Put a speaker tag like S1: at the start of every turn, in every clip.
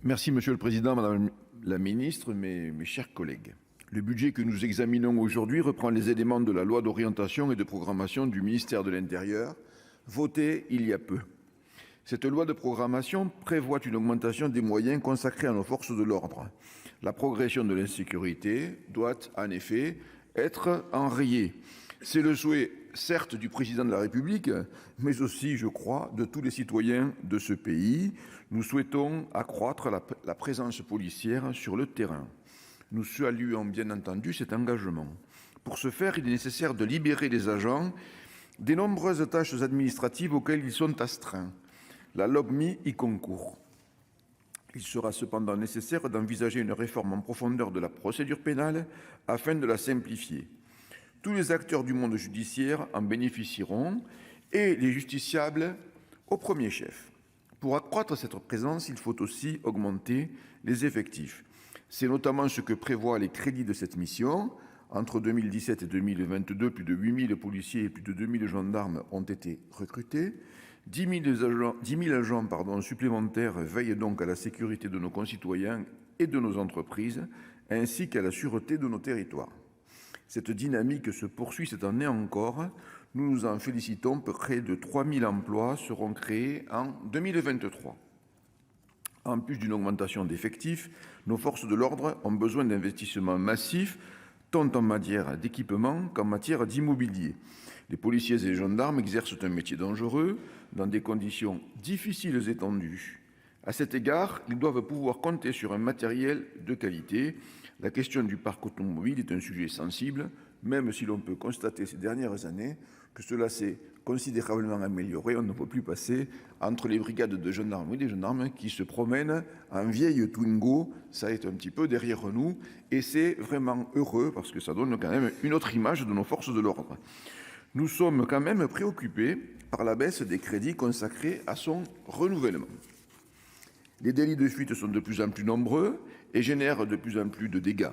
S1: Merci Monsieur le Président, Madame la Ministre, mes chers collègues. Le budget que nous examinons aujourd'hui reprend les éléments de la loi d'orientation et de programmation du ministère de l'Intérieur, votée il y a peu. Cette loi de programmation prévoit une augmentation des moyens consacrés à nos forces de l'ordre. La progression de l'insécurité doit en effet être enrayée. C'est le souhait, certes, du président de la République, mais aussi, je crois, de tous les citoyens de ce pays. Nous souhaitons accroître la présence policière sur le terrain. Nous saluons bien entendu cet engagement. Pour ce faire, il est nécessaire de libérer les agents des nombreuses tâches administratives auxquelles ils sont astreints. La LOBMI y concourt. Il sera cependant nécessaire d'envisager une réforme en profondeur de la procédure pénale afin de la simplifier. Tous les acteurs du monde judiciaire en bénéficieront et les justiciables au premier chef. Pour accroître cette présence, il faut aussi augmenter les effectifs. C'est notamment ce que prévoient les crédits de cette mission. Entre 2017 et 2022, plus de 8 000 policiers et plus de 2 000 gendarmes ont été recrutés. 10 000 agents supplémentaires veillent donc à la sécurité de nos concitoyens et de nos entreprises, ainsi qu'à la sûreté de nos territoires. Cette dynamique se poursuit cette année encore. Nous nous en félicitons. Près de 3 000 emplois seront créés en 2023. En plus d'une augmentation d'effectifs, nos forces de l'ordre ont besoin d'investissements massifs, tant en matière d'équipement qu'en matière d'immobilier. Les policiers et les gendarmes exercent un métier dangereux, dans des conditions difficiles et tendues. À cet égard, ils doivent pouvoir compter sur un matériel de qualité. La question du parc automobile est un sujet sensible, même si l'on peut constater ces dernières années que cela s'est considérablement amélioré. On ne peut plus passer entre les brigades de gendarmerie des gendarmes qui se promènent en vieille Twingo. Ça est un petit peu derrière nous et c'est vraiment heureux parce que ça donne quand même une autre image de nos forces de l'ordre. Nous sommes quand même préoccupés par la baisse des crédits consacrés à son renouvellement. Les délits de fuite sont de plus en plus nombreux et génèrent de plus en plus de dégâts.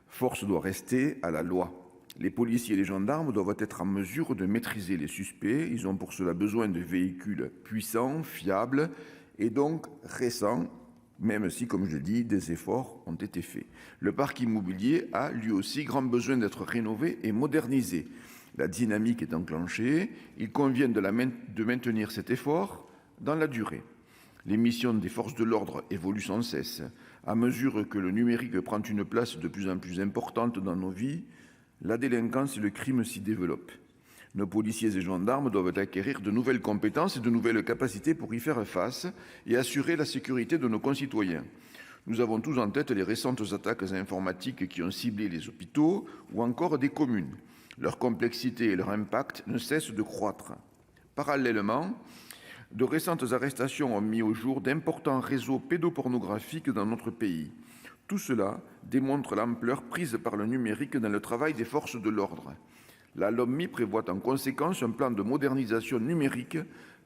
S1: Force doit rester à la loi. Les policiers et les gendarmes doivent être en mesure de maîtriser les suspects. Ils ont pour cela besoin de véhicules puissants, fiables et donc récents, même si, comme je le dis, des efforts ont été faits. Le parc immobilier a lui aussi grand besoin d'être rénové et modernisé. La dynamique est enclenchée. Il convient de maintenir cet effort dans la durée. Les missions des forces de l'ordre évoluent sans cesse. À mesure que le numérique prend une place de plus en plus importante dans nos vies, la délinquance et le crime s'y développent. Nos policiers et gendarmes doivent acquérir de nouvelles compétences et de nouvelles capacités pour y faire face et assurer la sécurité de nos concitoyens. Nous avons tous en tête les récentes attaques informatiques qui ont ciblé les hôpitaux ou encore des communes. Leur complexité et leur impact ne cessent de croître. Parallèlement, de récentes arrestations ont mis au jour d'importants réseaux pédopornographiques dans notre pays. Tout cela démontre l'ampleur prise par le numérique dans le travail des forces de l'ordre. La LOBMI prévoit en conséquence un plan de modernisation numérique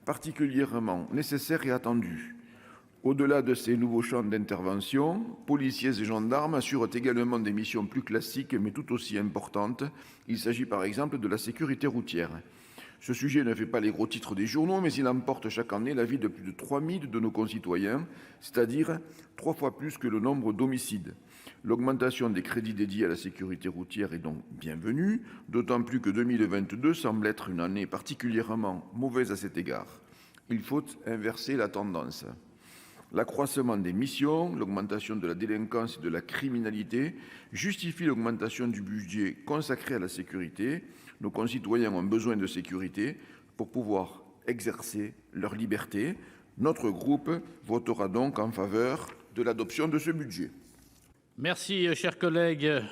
S1: particulièrement nécessaire et attendu. Au-delà de ces nouveaux champs d'intervention, policiers et gendarmes assurent également des missions plus classiques mais tout aussi importantes. Il s'agit par exemple de la sécurité routière. Ce sujet ne fait pas les gros titres des journaux, mais il emporte chaque année la vie de plus de 3 000 de nos concitoyens, c'est-à-dire 3 fois plus que le nombre d'homicides. L'augmentation des crédits dédiés à la sécurité routière est donc bienvenue, d'autant plus que 2022 semble être une année particulièrement mauvaise à cet égard. Il faut inverser la tendance. L'accroissement des missions, l'augmentation de la délinquance et de la criminalité justifie l'augmentation du budget consacré à la sécurité. Nos concitoyens ont besoin de sécurité pour pouvoir exercer leur liberté. Notre groupe votera donc en faveur de l'adoption de ce budget.
S2: Merci, chers collègues.